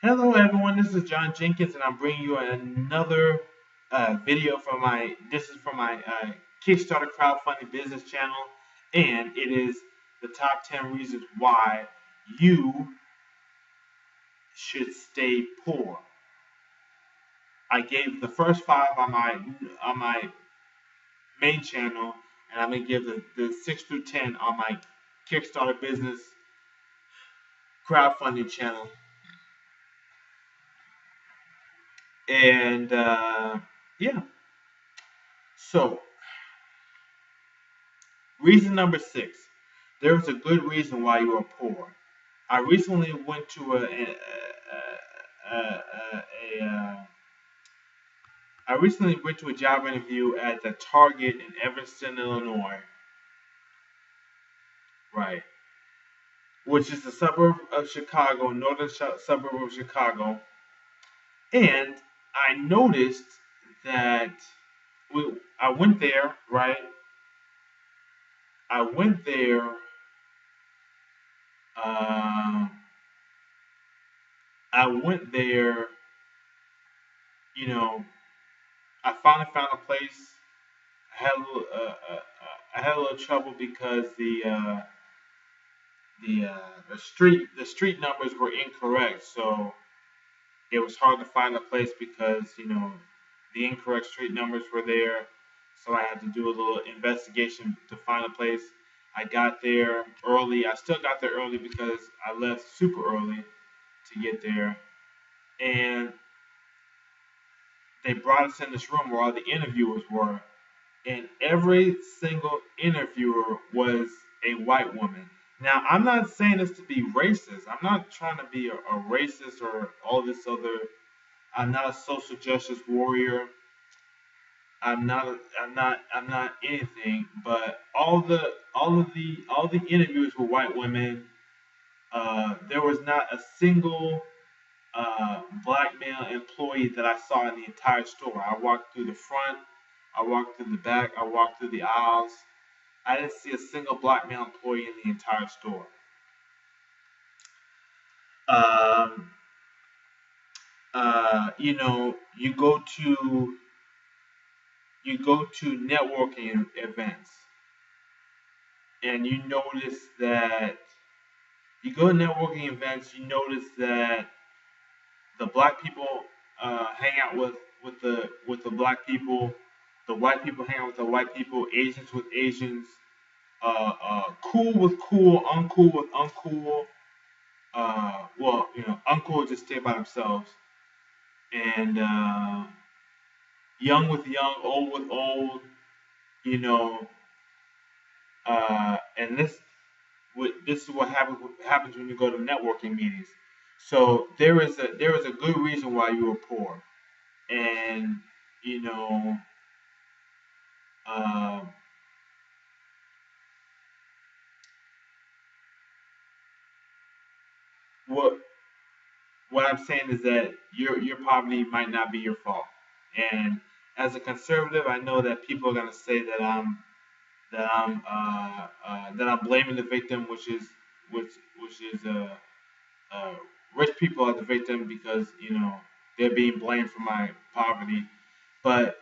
Hello, everyone. This is John Jenkins, and I'm bringing you another video from my. This is from my Kickstarter crowdfunding business channel, and it is the top 10 reasons why you should stay poor. I gave the first five on my main channel, and I'm gonna give the 6 through 10 on my Kickstarter business crowdfunding channel. And yeah, so reason number 6. There's a good reason why you are poor. I recently went to I recently went to a job interview at the Target in Evanston, Illinois, right, which is a suburb of Chicago, northern suburb of Chicago, and I noticed that I went there, right? I went there. Uh, I went there. You know, I finally found a place. I had a little, I had a little trouble because the street numbers were incorrect, so it was hard to find a place because the incorrect street numbers were there. So I had to do a little investigation to find a place. I got there early. I still got there early because I left super early to get there, and they brought us in this room where all the interviewers were, and every single interviewer was a white woman. Now, I'm not saying this to be racist. I'm not trying to be a racist or all this other. I'm not a social justice warrior. I'm not anything. But all the interviews were white women. There was not a single black male employee that I saw in the entire store. I walked through the front. I walked through the back. I walked through the aisles. I didn't see a single black male employee in the entire store. Um, you know, you go to networking events, and you notice that you go to networking events. You notice that the black people hang out with the black people. The white people hang out with the white people. Asians with Asians. Cool with cool. Uncool with uncool. Well, uncool just stay by themselves, and young with young, old with old, you know, and this is what happens when you go to networking meetings. So there is a good reason why you were poor, and you know, uh, what what I'm saying is that your poverty might not be your fault, and as a conservative, I know that people are gonna say that I'm blaming the victim, which is uh, rich people are the victim because they're being blamed for my poverty. But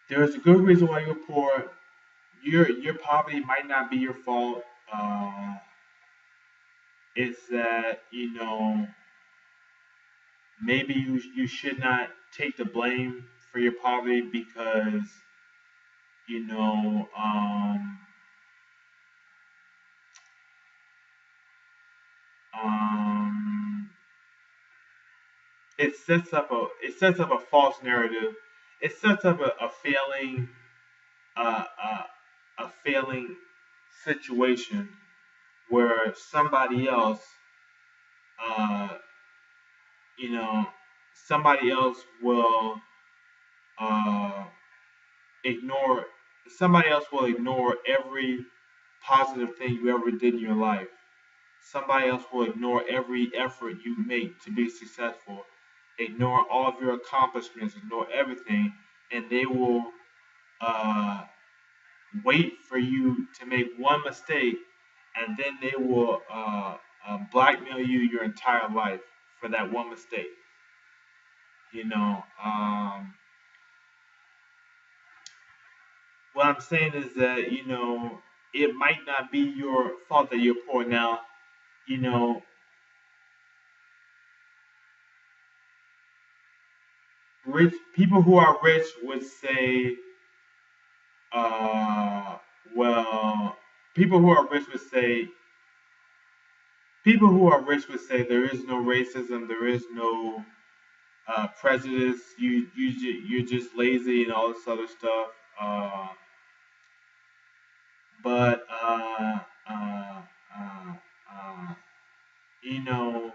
there is a good reason why you're poor. Your poverty might not be your fault. It's that maybe you should not take the blame for your poverty because you know um, it sets up a false narrative. It sets up uh, uh, a failing situation where uh, you know, somebody else will uh, ignore somebody else will ignore every positive thing you ever did in your life. Somebody else will ignore every effort you make to be successful, ignore all of your accomplishments, ignore everything, and they will uh, wait for you to make one mistake, and then they will blackmail you your entire life for that one mistake. You know, what I'm saying is that it might not be your fault that you're poor. Now, you know, rich people who are rich would say, uh, well, people who are rich would say people who are rich would say there is no racism, there is no prejudice. You're just lazy and all this other stuff. Uh, but uh, uh, you know,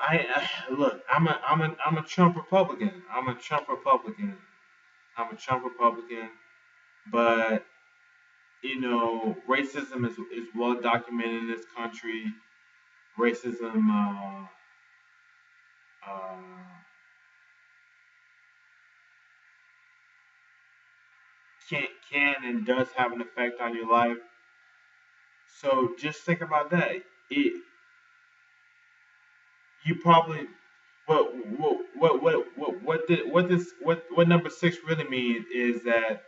I look. I'm a Trump Republican. I'm a Trump Republican. I'm a Trump Republican. But racism is well documented in this country. Racism uh, can and does have an effect on your life. So just think about that. You probably what number six really means is that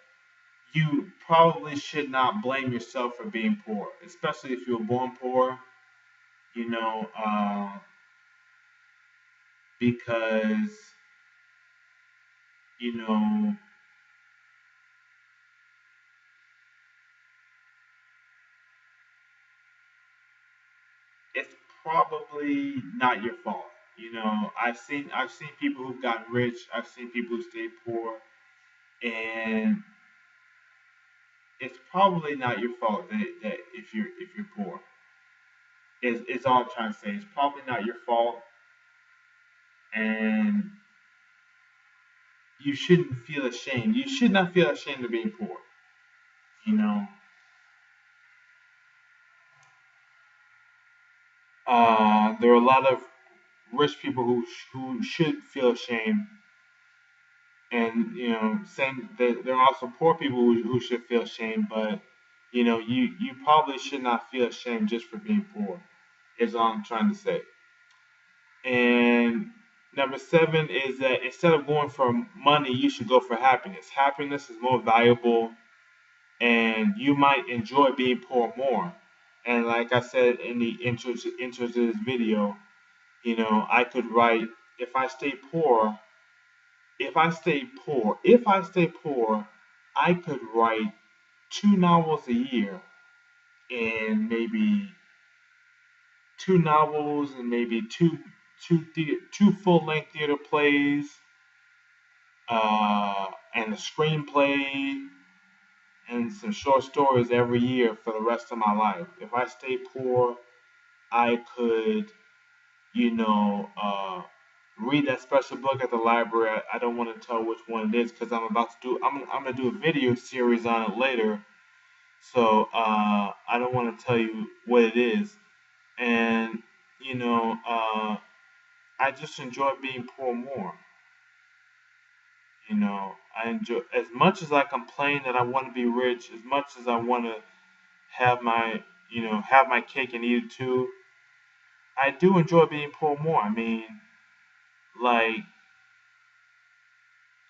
you probably should not blame yourself for being poor, especially if you were born poor. You know, because you know it's probably not your fault. I've seen people who've gotten rich. I've seen people who stayed poor, and it's probably not your fault that if you're poor. Is all I'm trying to say. It's probably not your fault, and you shouldn't feel ashamed. You should not feel ashamed of being poor. You know, there are a lot of rich people who should feel ashamed, and same. There are also poor people who should feel ashamed, but you probably should not feel ashamed just for being poor. Is all I'm trying to say. And number seven is that instead of going for money, you should go for happiness. Happiness is more valuable, and you might enjoy being poor more. And like I said in the intro to this video, I could write if I stay poor, if I stay poor, I could write two novels a year and maybe two novels and maybe two full length theater plays, and a screenplay and some short stories every year for the rest of my life. If I stay poor, I could, you know, uh, read that special book at the library. I don't want to tell which one it is because I'm about to do. I'm gonna do a video series on it later. So I don't want to tell you what it is. And you know, uh, I just enjoy being poor more. I enjoy as much as I complain that I want to be rich, as much as I want to have my cake and eat it too. I do enjoy being poor more. I mean, like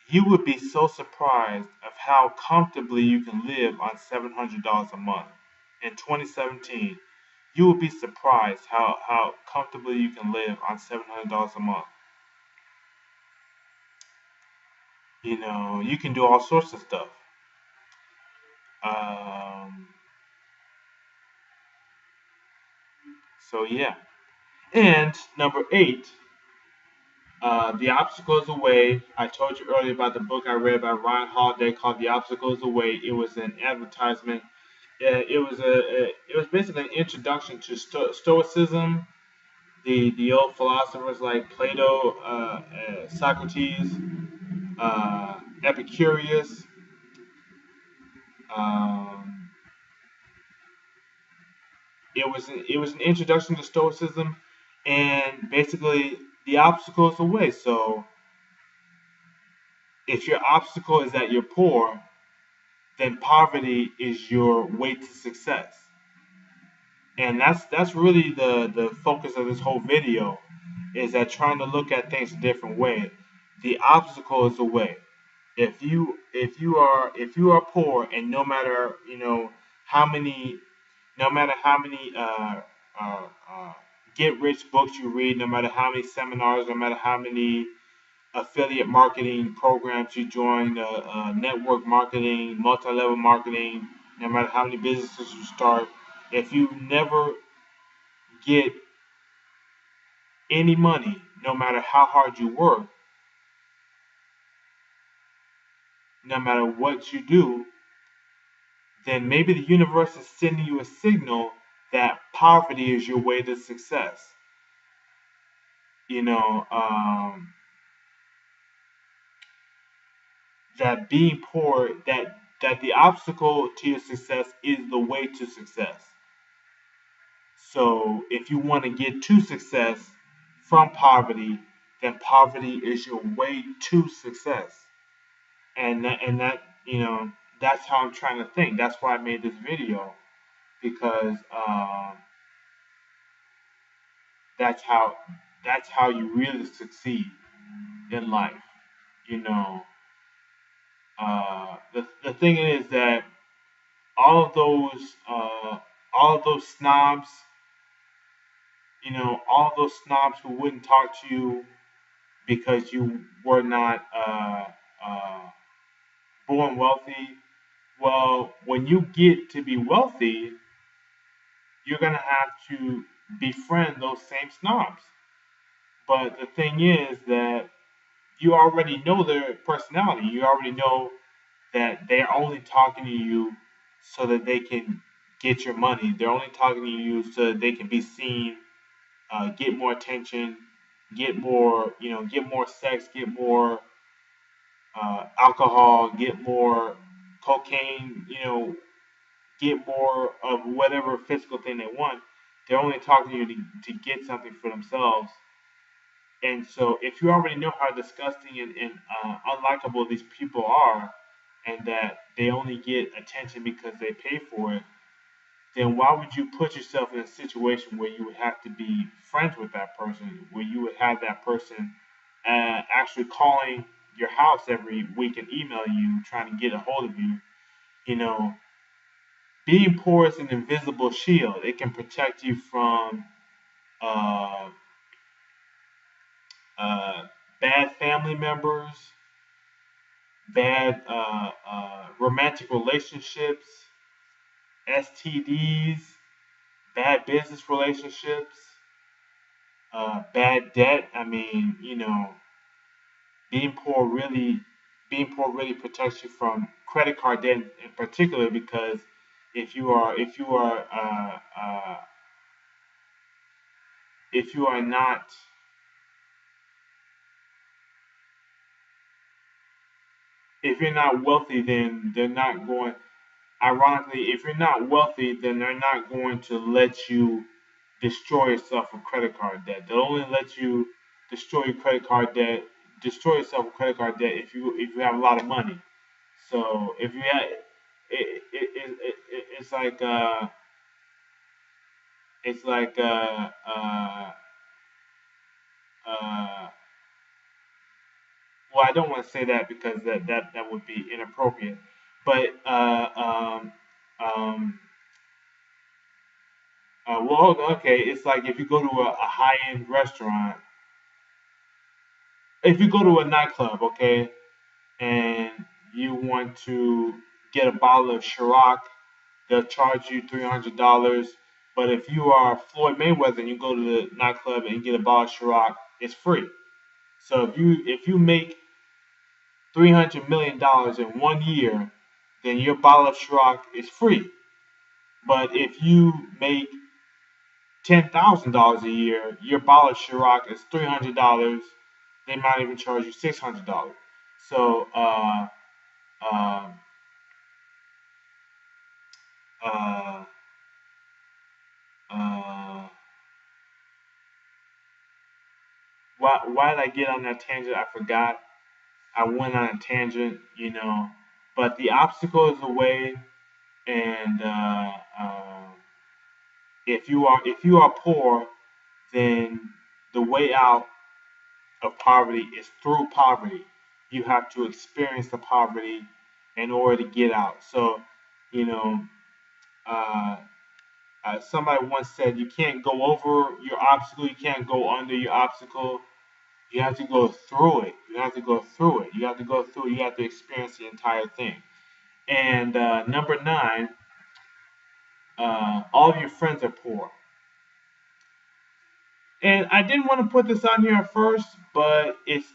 you would be so surprised of how comfortably you can live on $700 a month. In 2017, you would be surprised how comfortably you can live on $700 a month. You can do all sorts of stuff. Um, so yeah. And number eight, The Obstacle is Away. I told you earlier about the book I read by Ryan Holiday called The Obstacle is Away. It was an advertisement. It was basically an introduction to Stoicism, the old philosophers like Plato, Socrates, Epicurus. Um, it was an introduction to Stoicism, and basically the obstacle is away. So if your obstacle is that you're poor, then poverty is your way to success. And that's really the focus of this whole video, is that trying to look at things a different way. The obstacle is the way. If you are poor, and no matter how many uh, uh, get rich books you read, no matter how many seminars, no matter how many affiliate marketing programs you join, network marketing, multi-level marketing, no matter how many businesses you start, if you never get any money, no matter how hard you work, no matter what you do, then maybe the universe is sending you a signal that poverty is your way to success. You know, that being poor, that the obstacle to your success is the way to success. So if you want to get to success from poverty, then poverty is your way to success. And that that's how I'm trying to think. That's why I made this video, because that's how that's how you really succeed in life. You know, the thing is that all of those uh, all of those snobs, all of those snobs who wouldn't talk to you because you were not uh, born wealthy. Well, when you get to be wealthy, you're gonna have to befriend those same snobs. But the thing is that you already know their personality. You already know that they're only talking to you so that they can get your money. They're only talking to you so that they can be seen, get more attention, get more sex, get more alcohol, get more cocaine, get more of whatever physical thing they want. They're only talking to you to get something for themselves. And so, if you already know how disgusting and unlikable these people are, and that they only get attention because they pay for it, then why would you put yourself in a situation where you would have to be friends with that person, where you would have that person actually calling your house every week and emailing you, trying to get a hold of you? You know, being poor is an invisible shield. It can protect you from uh, uh, bad family members, bad romantic relationships, STDs, bad business relationships, bad debt. I mean, being poor really, being poor really protects you from credit card debt in particular, because if you are not if you're not wealthy, then they're not going. Ironically, if you're not wealthy, then they're not going to let you destroy yourself with credit card debt. They'll only let you destroy your credit card debt, destroy yourself with credit card debt if you have a lot of money. So if you have, it's like it's like uh, well, I don't want to say that because that would be inappropriate. But um, well, okay, it's like if you go to a high end restaurant, if you go to a nightclub, okay, and you want to get a bottle of Ciroc, they'll charge you $300. But if you are Floyd Mayweather and you go to the nightclub and get a bottle of Ciroc, it's free. So if you make $300 million in 1 year, then your bottle of Ciroc is free. But if you make $10,000 a year, your bottle of Ciroc is $300. They might even charge you $600. So uh, uh, uh, why did I get on that tangent? I forgot. I went on a tangent, but the obstacle is the way, and If you are poor, then the way out of poverty is through poverty. You have to experience the poverty in order to get out. So, you know, uh, somebody once said you can't go over your obstacle, you can't go under your obstacle. You have to go through it. You have to go through it. You have to go through it. You have to experience the entire thing. And number nine, all of your friends are poor. And I didn't want to put this on here at first, but it's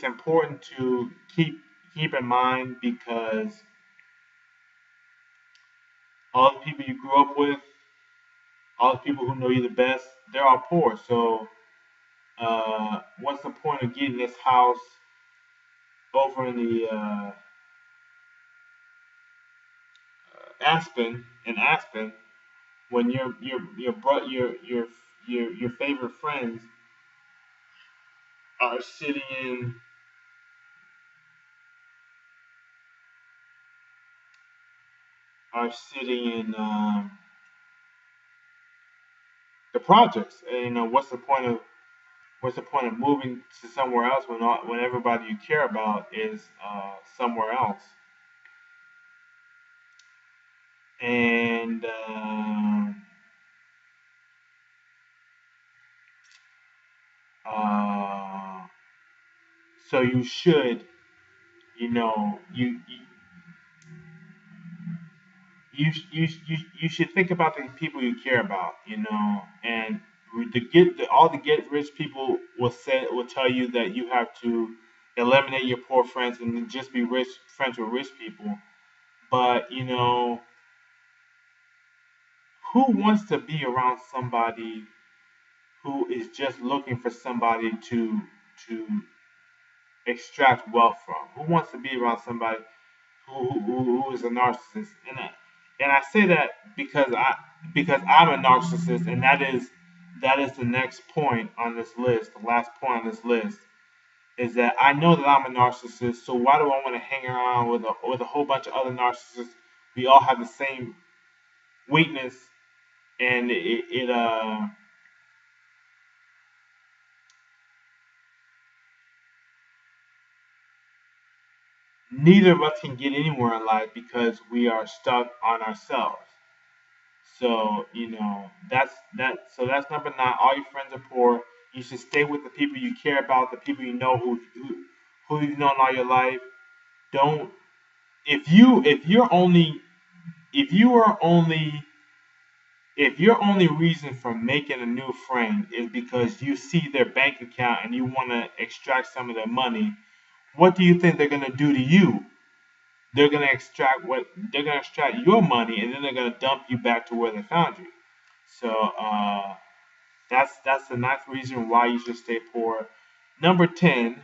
important to keep in mind because all the people you grew up with, all the people who know you the best, they're all poor. So what's the point of getting this house over in the Aspen when your favorite friends are sitting in the projects. And, what's the point of moving to somewhere else when everybody you care about is somewhere else? And uh, so you should, you know, you should think about the people you care about, and all the get rich people will tell you that you have to eliminate your poor friends and just be rich friends with rich people. But who wants to be around somebody who is just looking for somebody to extract wealth from? Who wants to be around somebody who is a narcissist? And I say that because I'm a narcissist, and that is the next point on this list. The last point on this list is that I know that I'm a narcissist. So why do I want to hang around with a whole bunch of other narcissists? We all have the same weakness, and neither of us can get anywhere in life because we are stuck on ourselves. So that's number nine. All your friends are poor. You should stay with the people you care about, the people you know who you've known all your life. Don't if you're only if you are only if your only reason for making a new friend is because you see their bank account and you want to extract some of their money, what do you think they're gonna do to you? They're gonna extract your money, and then they're gonna dump you back to where they found you. So that's the ninth reason why you should stay poor. Number 10,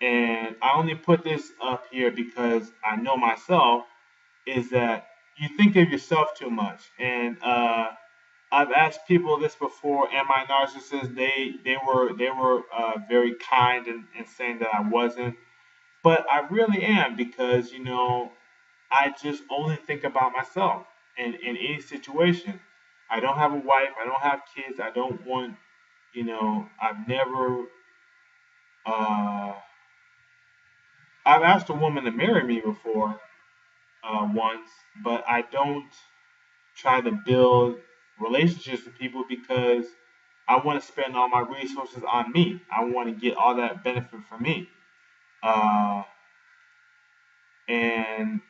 and I only put this up here because I know myself, is that you think of yourself too much. And I've asked people this before, am I a narcissist? They were very kind in saying that I wasn't, but I really am because I just only think about myself in any situation. I don't have a wife. I don't have kids. I don't want. I've never. Uh, I've asked a woman to marry me before once, but I don't try to build relationships with people because I want to spend all my resources on me. I want to get all that benefit for me. Uh, and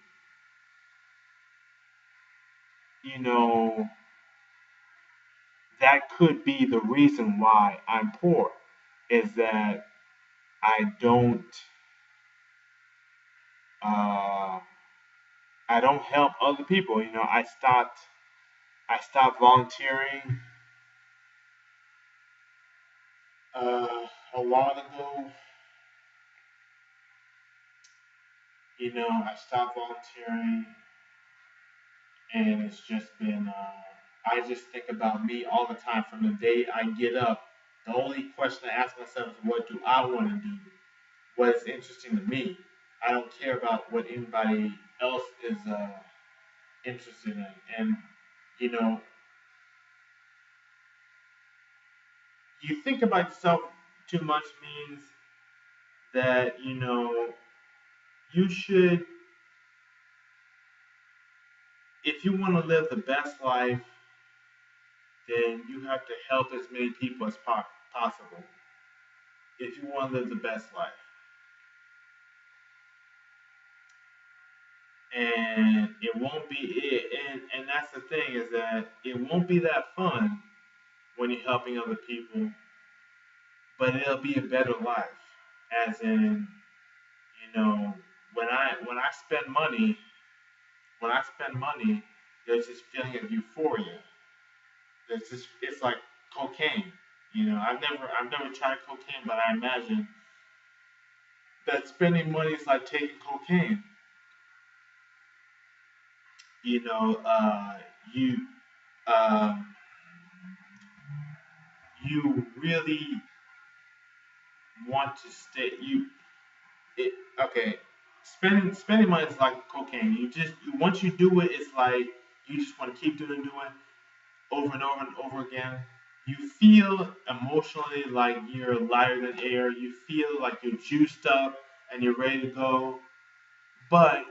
you know that could be the reason why I'm poor is that I don't uh, I don't help other people. I stopped volunteering a while ago. I stopped volunteering, and it's just been. I just think about me all the time. From the day I get up, the only question I ask myself is, what do I want to do? What is interesting to me? I don't care about what anybody else is interested in. And you know, you think about yourself too much means that you should, if you want to live the best life, then you have to help as many people as possible. If you want to live the best life, and it won't be it, and that's the thing is that it won't be that fun when you're helping other people, but it'll be a better life. As in, when I spend money, there's this feeling of euphoria. It's like cocaine. I've never tried cocaine, but I imagine that spending money is like taking cocaine. You know, you um, you really want to stay. Okay. Spending money is like cocaine. Once you do it, it's like you just want to keep doing over and over and over again. You feel emotionally like you're lighter than air. You feel like you're juiced up and you're ready to go. But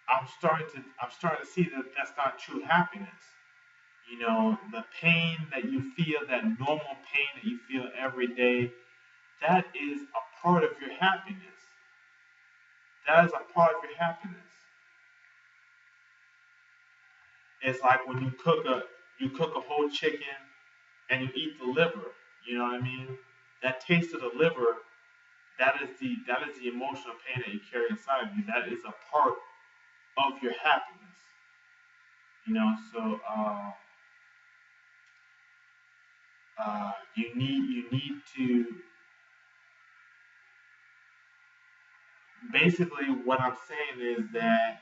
I'm starting to see that that's not true happiness. The pain that you feel, that normal pain that you feel every day, that is a part of your happiness. That is a part of your happiness. It's like when you cook a whole chicken and you eat the liver. You know what I mean? That taste of the liver, that is the emotional pain that you carry inside of you. That is a part of your happiness. So you need to, basically what I'm saying is that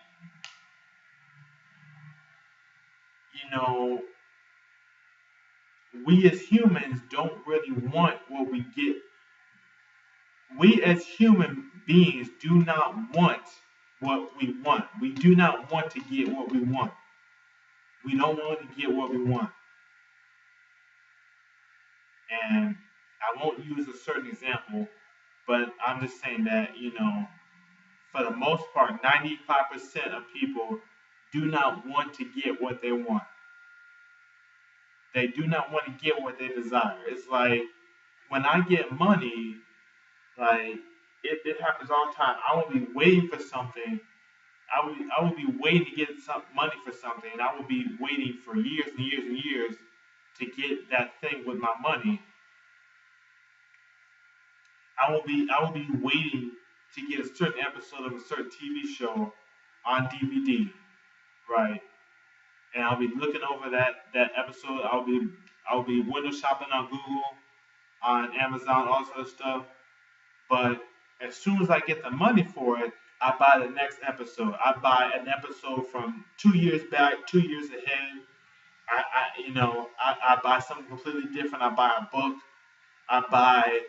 you know we as humans don't really want what we get. We as human beings do not want what we want. We do not want to get what we want. We don't want to get what we want. And I won't use a certain example, but I'm just saying that, for the most part, 95% of people do not want to get what they want. They do not want to get what they desire. It's like when I get money, like it happens all the time. I will be waiting for something. I will be waiting to get some money for something, and I will be waiting for years and years and years to get that thing with my money. I will be waiting to get a certain episode of a certain TV show on DVD, right? And I'll be looking over that episode. I'll be window shopping on Google, on Amazon, all sort of stuff. But as soon as I get the money for it, I buy the next episode. I buy an episode from 2 years back, 2 years ahead. I buy something completely different. I buy a book. I buy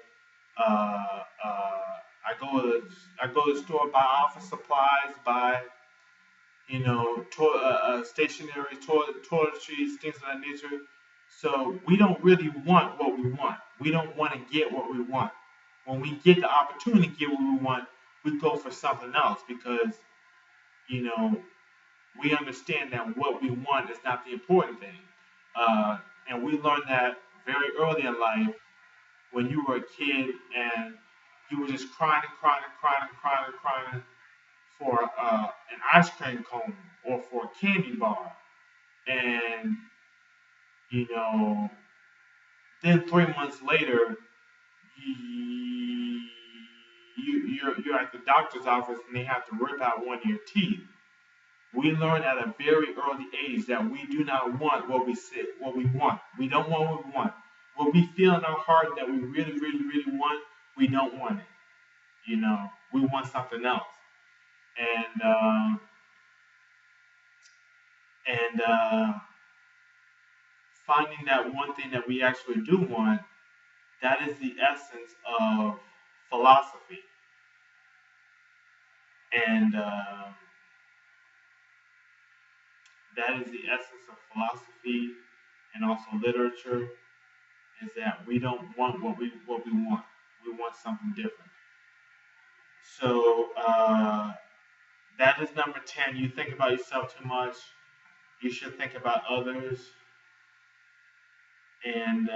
I go to the store, buy office supplies, buy stationery, toiletries, things of that nature. So we don't really want what we want. We don't want to get what we want. When we get the opportunity to get what we want, we go for something else because you know we understand that what we want is not the important thing. Uh, and we learned that very early in life when you were a kid and you were just crying and crying and crying and crying and crying for an ice cream cone or for a candy bar. And, you know, then 3 months later, you're at the doctor's office and they have to rip out one of your teeth. We learn at a very early age that we do not want what we want. We don't want what we want. What we feel in our heart that we really, really, really want, we don't want it. We want something else. And and finding that one thing that we actually do want That is the essence of philosophy, and that is the essence of philosophy and also literature. Is that we don't want what we want. We want something different. So that is number 10. You think about yourself too much. You should think about others. And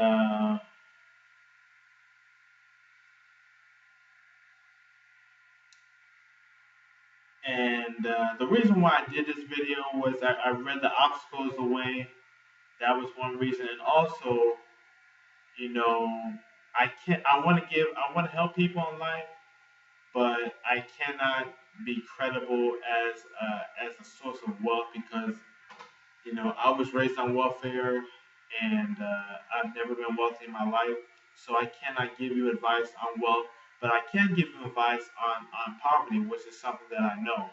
the reason why I did this video was I read the obstacles away. That was one reason, and also, you know, I want to help people in life, but I cannot be credible as a source of wealth because I was raised on welfare, and I've never been wealthy in my life, so I cannot give you advice on wealth, but I can give you advice on poverty, which is something that I know.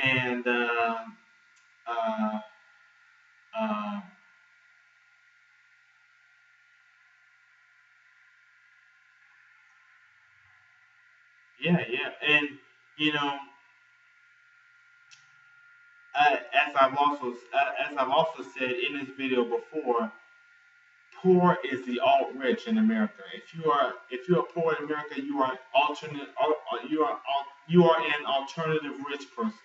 And uh, uh, yeah, yeah, and you know, as I've also said in this video before, poor is the alt rich in America. If you are poor in America, you are alternate. You are an alternative rich person.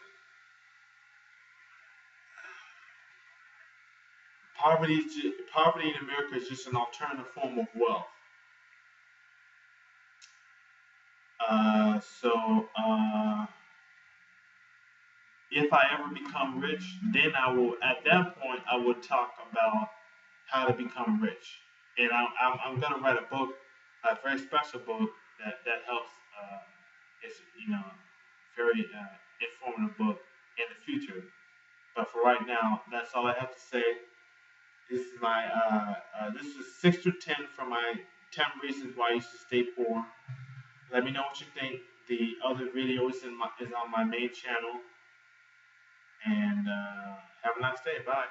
Poverty in America is just an alternative form of wealth. So if I ever become rich, then I will. At that point, I will talk about how to become rich, and I'm gonna write a book, a very special book that helps. It's very informative book in the future. But for right now, that's all I have to say. This is 6 through 10 for my 10 reasons why you should stay poor. Let me know what you think. The other video is on my main channel. And have a nice day. Bye.